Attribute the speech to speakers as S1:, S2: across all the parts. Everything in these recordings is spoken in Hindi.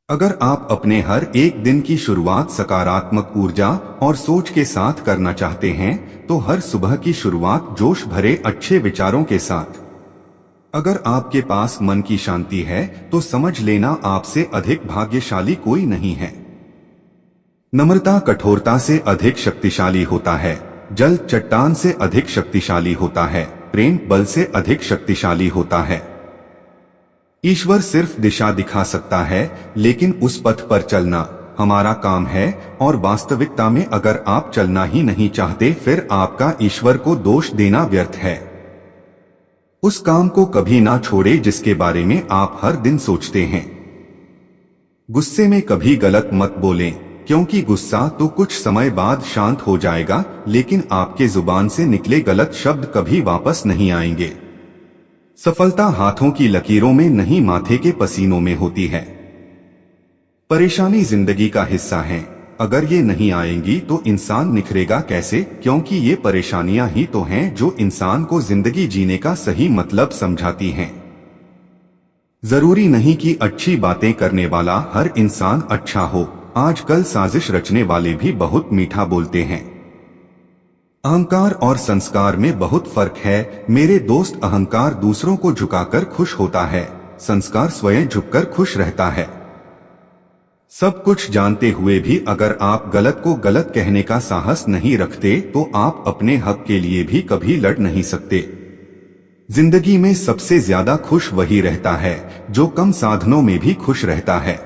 S1: अगर आप अपने हर एक दिन की शुरुआत सकारात्मक ऊर्जा और सोच के साथ करना चाहते हैं, तो हर सुबह की शुरुआत जोश भरे अच्छे विचारों के साथ। अगर आपके पास मन की शांति है, तो समझ लेना आपसे अधिक भाग्यशाली कोई नहीं है। नम्रता कठोरता से अधिक शक्तिशाली होता है। जल चट्टान से अधिक शक्तिशाली होता है। प्रेम बल से अधिक शक्तिशाली होता है। ईश्वर सिर्फ दिशा दिखा सकता है, लेकिन उस पथ पर चलना हमारा काम है। और वास्तविकता में अगर आप चलना ही नहीं चाहते, फिर आपका ईश्वर को दोष देना व्यर्थ है। उस काम को कभी ना छोड़े जिसके बारे में आप हर दिन सोचते हैं। गुस्से में कभी गलत मत बोलें, क्योंकि गुस्सा तो कुछ समय बाद शांत हो जाएगा, लेकिन आपके जुबान से निकले गलत शब्द कभी वापस नहीं आएंगे। सफलता हाथों की लकीरों में नहीं, माथे के पसीनों में होती है। परेशानी जिंदगी का हिस्सा है। अगर ये नहीं आएंगी तो इंसान निखरेगा कैसे, क्योंकि ये परेशानियां ही तो हैं जो इंसान को जिंदगी जीने का सही मतलब समझाती हैं। जरूरी नहीं कि अच्छी बातें करने वाला हर इंसान अच्छा हो। आजकल साजिश रचने वाले भी बहुत मीठा बोलते हैं। अहंकार और संस्कार में बहुत फर्क है मेरे दोस्त। अहंकार दूसरों को झुकाकर खुश होता है, संस्कार स्वयं झुककर खुश रहता है। सब कुछ जानते हुए भी अगर आप गलत को गलत कहने का साहस नहीं रखते, तो आप अपने हक के लिए भी कभी लड़ नहीं सकते। जिंदगी में सबसे ज्यादा खुश वही रहता है जो कम साधनों में भी खुश रहता है।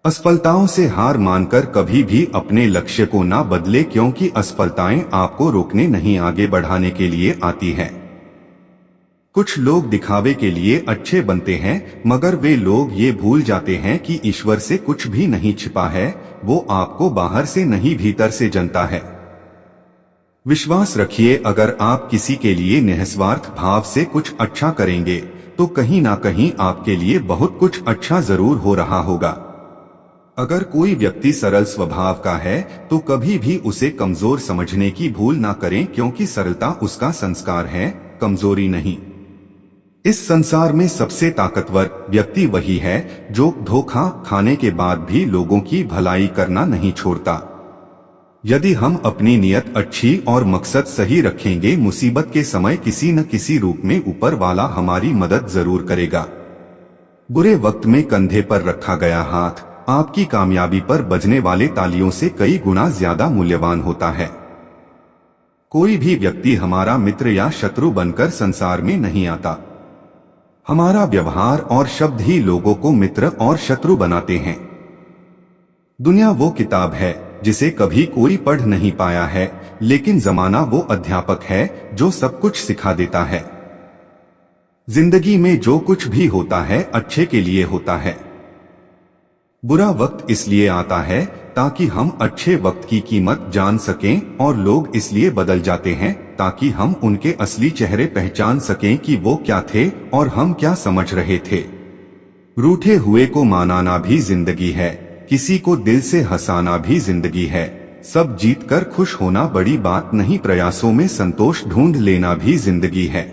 S1: असफलताओं से हार मानकर कभी भी अपने लक्ष्य को ना बदले, क्योंकि असफलताएं आपको रोकने नहीं, आगे बढ़ाने के लिए आती हैं। कुछ लोग दिखावे के लिए अच्छे बनते हैं, मगर वे लोग ये भूल जाते हैं कि ईश्वर से कुछ भी नहीं छिपा है। वो आपको बाहर से नहीं, भीतर से जानता है। विश्वास रखिए, अगर आप किसी के लिए निस्वार्थ भाव से कुछ अच्छा करेंगे, तो कहीं ना कहीं आपके लिए बहुत कुछ अच्छा जरूर हो रहा होगा। अगर कोई व्यक्ति सरल स्वभाव का है, तो कभी भी उसे कमजोर समझने की भूल ना करें, क्योंकि सरलता उसका संस्कार है, कमजोरी नहीं। इस संसार में सबसे ताकतवर व्यक्ति वही है जो धोखा खाने के बाद भी लोगों की भलाई करना नहीं छोड़ता। यदि हम अपनी नियत अच्छी और मकसद सही रखेंगे, मुसीबत के समय किसी न किसी रूप में ऊपर वाला हमारी मदद जरूर करेगा। बुरे वक्त में कंधे पर रखा गया हाथ आपकी कामयाबी पर बजने वाले तालियों से कई गुना ज्यादा मूल्यवान होता है। कोई भी व्यक्ति हमारा मित्र या शत्रु बनकर संसार में नहीं आता। हमारा व्यवहार और शब्द ही लोगों को मित्र और शत्रु बनाते हैं। दुनिया वो किताब है जिसे कभी कोई पढ़ नहीं पाया है, लेकिन जमाना वो अध्यापक है जो सब कुछ सिखा देता है। जिंदगी में जो कुछ भी होता है अच्छे के लिए होता है। बुरा वक्त इसलिए आता है ताकि हम अच्छे वक्त की कीमत जान सकें, और लोग इसलिए बदल जाते हैं ताकि हम उनके असली चेहरे पहचान सकें कि वो क्या थे और हम क्या समझ रहे थे। रूठे हुए को मनाना भी जिंदगी है, किसी को दिल से हंसाना भी जिंदगी है। सब जीतकर खुश होना बड़ी बात नहीं, प्रयासों में संतोष ढूंढ लेना भी जिंदगी है।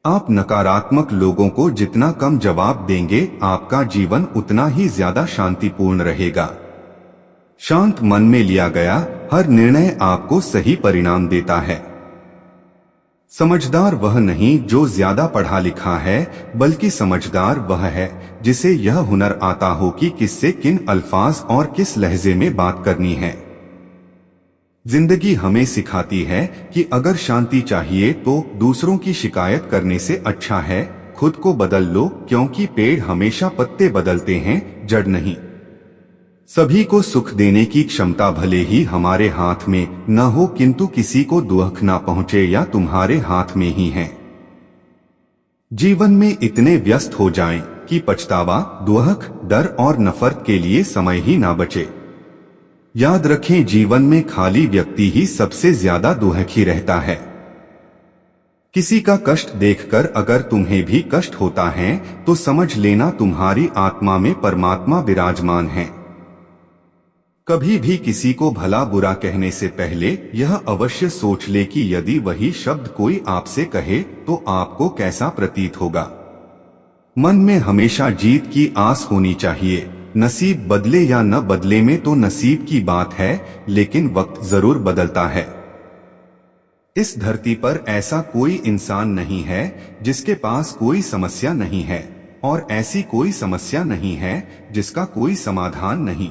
S1: आप नकारात्मक लोगों को जितना कम जवाब देंगे, आपका जीवन उतना ही ज्यादा शांतिपूर्ण रहेगा। शांत मन में लिया गया हर निर्णय आपको सही परिणाम देता है। समझदार वह नहीं जो ज्यादा पढ़ा लिखा है, बल्कि समझदार वह है जिसे यह हुनर आता हो कि किससे किन अल्फाज और किस लहजे में बात करनी है। जिंदगी हमें सिखाती है कि अगर शांति चाहिए तो दूसरों की शिकायत करने से अच्छा है खुद को बदल लो, क्योंकि पेड़ हमेशा पत्ते बदलते हैं, जड़ नहीं। सभी को सुख देने की क्षमता भले ही हमारे हाथ में न हो, किंतु किसी को दुख ना पहुंचे या तुम्हारे हाथ में ही है। जीवन में इतने व्यस्त हो जाएं कि पछतावा, दुख, डर और नफरत के लिए समय ही ना बचे। याद रखें, जीवन में खाली व्यक्ति ही सबसे ज्यादा दुखी रहता है। किसी का कष्ट देखकर अगर तुम्हें भी कष्ट होता है, तो समझ लेना तुम्हारी आत्मा में परमात्मा विराजमान है। कभी भी किसी को भला बुरा कहने से पहले यह अवश्य सोच ले कि यदि वही शब्द कोई आपसे कहे तो आपको कैसा प्रतीत होगा। मन में हमेशा जीत की आस होनी चाहिए। नसीब बदले या न बदले में तो नसीब की बात है, लेकिन वक्त जरूर बदलता है। इस धरती पर ऐसा कोई इंसान नहीं है जिसके पास कोई समस्या नहीं है, और ऐसी कोई समस्या नहीं है जिसका कोई समाधान नहीं।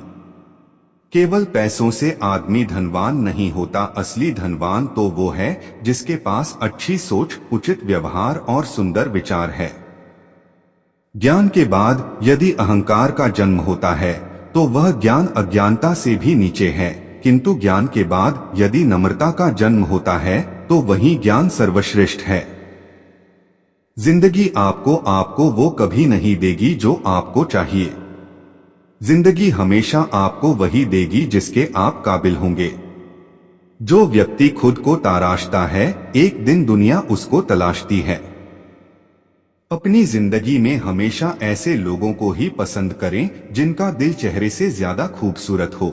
S1: केवल पैसों से आदमी धनवान नहीं होता, असली धनवान तो वो है जिसके पास अच्छी सोच, उचित व्यवहार और सुंदर विचार है। ज्ञान के बाद यदि अहंकार का जन्म होता है तो वह ज्ञान अज्ञानता से भी नीचे है, किंतु ज्ञान के बाद यदि नम्रता का जन्म होता है तो वही ज्ञान सर्वश्रेष्ठ है। जिंदगी आपको वो कभी नहीं देगी जो आपको चाहिए। जिंदगी हमेशा आपको वही देगी जिसके आप काबिल होंगे। जो व्यक्ति खुद को तराशता है, एक दिन दुनिया उसको तलाशती है। अपनी जिंदगी में हमेशा ऐसे लोगों को ही पसंद करें जिनका दिल चेहरे से ज्यादा खूबसूरत हो।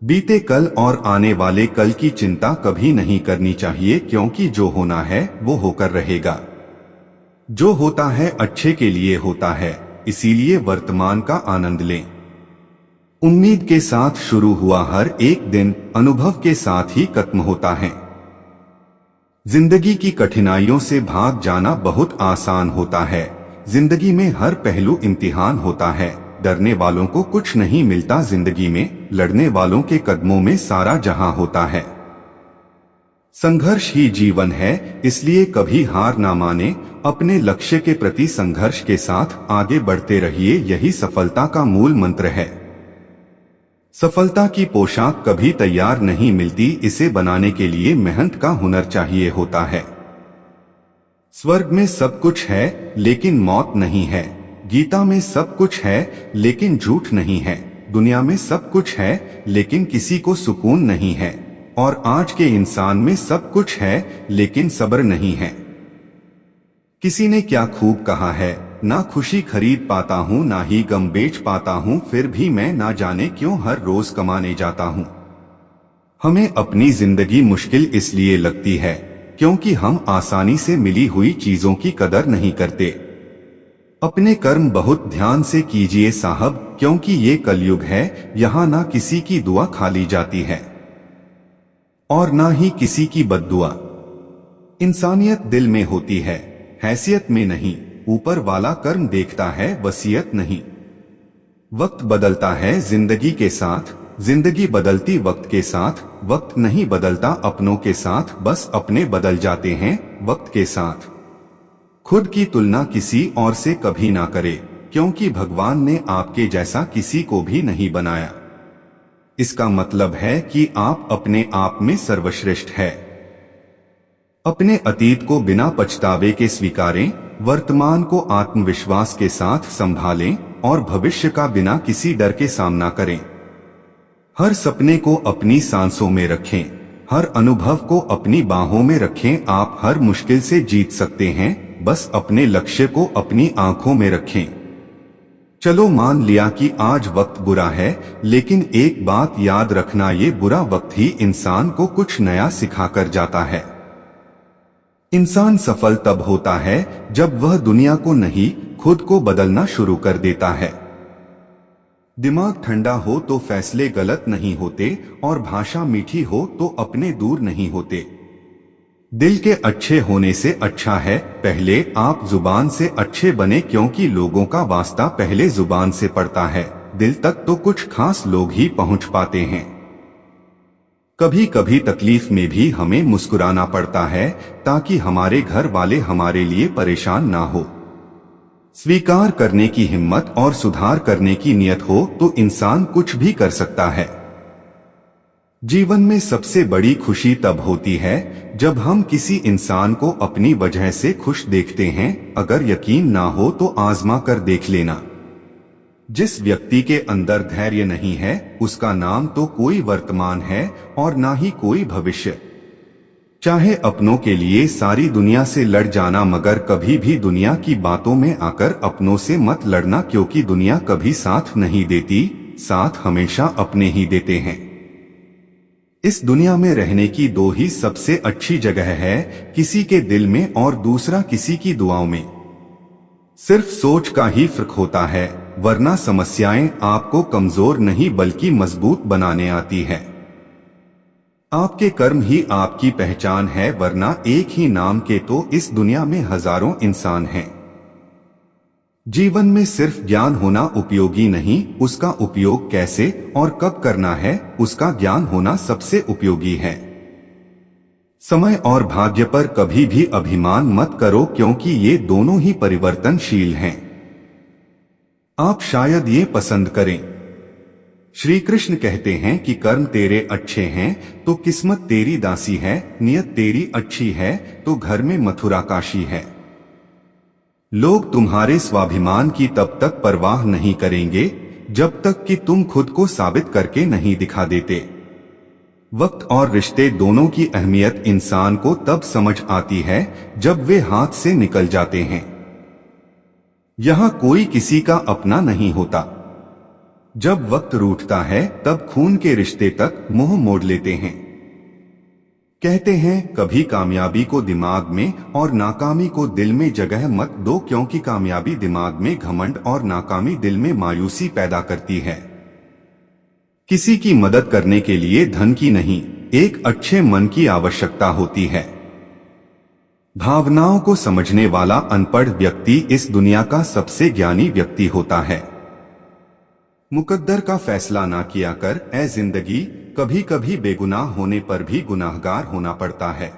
S1: बीते कल और आने वाले कल की चिंता कभी नहीं करनी चाहिए, क्योंकि जो होना है वो होकर रहेगा। जो होता है अच्छे के लिए होता है, इसीलिए वर्तमान का आनंद लें। उम्मीद के साथ शुरू हुआ हर एक दिन अनुभव के साथ ही खत्म होता है। जिंदगी की कठिनाइयों से भाग जाना बहुत आसान होता है। जिंदगी में हर पहलू इम्तिहान होता है। डरने वालों को कुछ नहीं मिलता जिंदगी में, लड़ने वालों के कदमों में सारा जहां होता है। संघर्ष ही जीवन है, इसलिए कभी हार ना माने। अपने लक्ष्य के प्रति संघर्ष के साथ आगे बढ़ते रहिए, यही सफलता का मूल मंत्र है। सफलता की पोशाक कभी तैयार नहीं मिलती, इसे बनाने के लिए मेहनत का हुनर चाहिए होता है। स्वर्ग में सब कुछ है लेकिन मौत नहीं है। गीता में सब कुछ है लेकिन झूठ नहीं है। दुनिया में सब कुछ है लेकिन किसी को सुकून नहीं है। और आज के इंसान में सब कुछ है लेकिन सब्र नहीं है। किसी ने क्या खूब कहा है, ना खुशी खरीद पाता हूँ ना ही गम बेच पाता हूँ, फिर भी मैं ना जाने क्यों हर रोज कमाने जाता हूँ। हमें अपनी जिंदगी मुश्किल इसलिए लगती है क्योंकि हम आसानी से मिली हुई चीजों की कदर नहीं करते। अपने कर्म बहुत ध्यान से कीजिए साहब, क्योंकि ये कलयुग है, यहाँ ना किसी की दुआ खाली जाती है और ना ही किसी की बद्दुआ। इंसानियत दिल में होती है, हैसियत में नहीं। ऊपर वाला कर्म देखता है, वसीयत नहीं। वक्त बदलता है जिंदगी के साथ, जिंदगी बदलती वक्त के साथ। वक्त नहीं बदलता अपनों के साथ, बस अपने बदल जाते हैं वक्त के साथ। खुद की तुलना किसी और से कभी ना करे, क्योंकि भगवान ने आपके जैसा किसी को भी नहीं बनाया। इसका मतलब है कि आप अपने आप में सर्वश्रेष्ठ है। अपने अतीत को बिना पछतावे के स्वीकारें, वर्तमान को आत्मविश्वास के साथ संभालें और भविष्य का बिना किसी डर के सामना करें। हर सपने को अपनी सांसों में रखें, हर अनुभव को अपनी बाहों में रखें। आप हर मुश्किल से जीत सकते हैं, बस अपने लक्ष्य को अपनी आंखों में रखें। चलो मान लिया कि आज वक्त बुरा है, लेकिन एक बात याद रखना, ये बुरा वक्त ही इंसान को कुछ नया सिखाकर जाता है। इंसान सफल तब होता है जब वह दुनिया को नहीं, खुद को बदलना शुरू कर देता है। दिमाग ठंडा हो तो फैसले गलत नहीं होते, और भाषा मीठी हो तो अपने दूर नहीं होते। दिल के अच्छे होने से अच्छा है पहले आप जुबान से अच्छे बने, क्योंकि लोगों का वास्ता पहले जुबान से पड़ता है। दिल तक तो कुछ खास लोग ही पहुंच पाते हैं। कभी कभी तकलीफ में भी हमें मुस्कुराना पड़ता है, ताकि हमारे घर वाले हमारे लिए परेशान ना हो। स्वीकार करने की हिम्मत और सुधार करने की नियत हो तो इंसान कुछ भी कर सकता है। जीवन में सबसे बड़ी खुशी तब होती है जब हम किसी इंसान को अपनी वजह से खुश देखते हैं। अगर यकीन ना हो तो आजमा कर देख लेना। जिस व्यक्ति के अंदर धैर्य नहीं है, उसका नाम तो कोई वर्तमान है और ना ही कोई भविष्य। चाहे अपनों के लिए सारी दुनिया से लड़ जाना, मगर कभी भी दुनिया की बातों में आकर अपनों से मत लड़ना, क्योंकि दुनिया कभी साथ नहीं देती, साथ हमेशा अपने ही देते हैं। इस दुनिया में रहने की दो ही सबसे अच्छी जगह है, किसी के दिल में और दूसरा किसी की दुआओं में। सिर्फ सोच का ही फर्क होता है, वरना समस्याएं आपको कमजोर नहीं बल्कि मजबूत बनाने आती है। आपके कर्म ही आपकी पहचान है, वरना एक ही नाम के तो इस दुनिया में हजारों इंसान हैं। जीवन में सिर्फ ज्ञान होना उपयोगी नहीं, उसका उपयोग कैसे और कब करना है उसका ज्ञान होना सबसे उपयोगी है। समय और भाग्य पर कभी भी अभिमान मत करो, क्योंकि ये दोनों ही परिवर्तनशील हैं। आप शायद ये पसंद करें। श्री कृष्ण कहते हैं कि कर्म तेरे अच्छे हैं तो किस्मत तेरी दासी है, नियत तेरी अच्छी है तो घर में मथुरा काशी है। लोग तुम्हारे स्वाभिमान की तब तक परवाह नहीं करेंगे जब तक कि तुम खुद को साबित करके नहीं दिखा देते। वक्त और रिश्ते दोनों की अहमियत इंसान को तब समझ आती है जब वे हाथ से निकल जाते हैं। यहाँ कोई किसी का अपना नहीं होता। जब वक्त रूठता है तब खून के रिश्ते तक मुंह मोड़ लेते हैं। कहते हैं कभी कामयाबी को दिमाग में और नाकामी को दिल में जगह मत दो, क्योंकि कामयाबी दिमाग में घमंड और नाकामी दिल में मायूसी पैदा करती है। किसी की मदद करने के लिए धन की नहीं, एक अच्छे मन की आवश्यकता होती है। भावनाओं को समझने वाला अनपढ़ व्यक्ति इस दुनिया का सबसे ज्ञानी व्यक्ति होता है। मुकद्दर का फैसला ना किया कर ए जिंदगी, कभी कभी बेगुनाह होने पर भी गुनाहगार होना पड़ता है।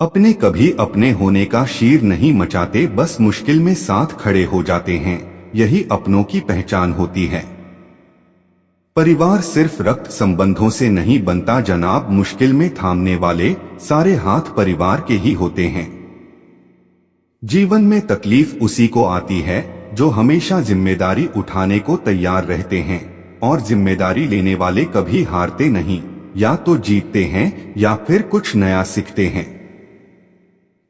S1: अपने कभी अपने होने का शीर नहीं मचाते, बस मुश्किल में साथ खड़े हो जाते हैं, यही अपनों की पहचान होती है। परिवार सिर्फ रक्त संबंधों से नहीं बनता जनाब, मुश्किल में थामने वाले सारे हाथ परिवार के ही होते हैं। जीवन में तकलीफ उसी को आती है जो हमेशा जिम्मेदारी उठाने को तैयार रहते हैं, और जिम्मेदारी लेने वाले कभी हारते नहीं, या तो जीतते हैं या फिर कुछ नया सीखते हैं।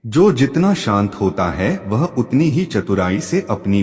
S1: जो जितना शांत होता है वह उतनी ही चतुराई से अपनी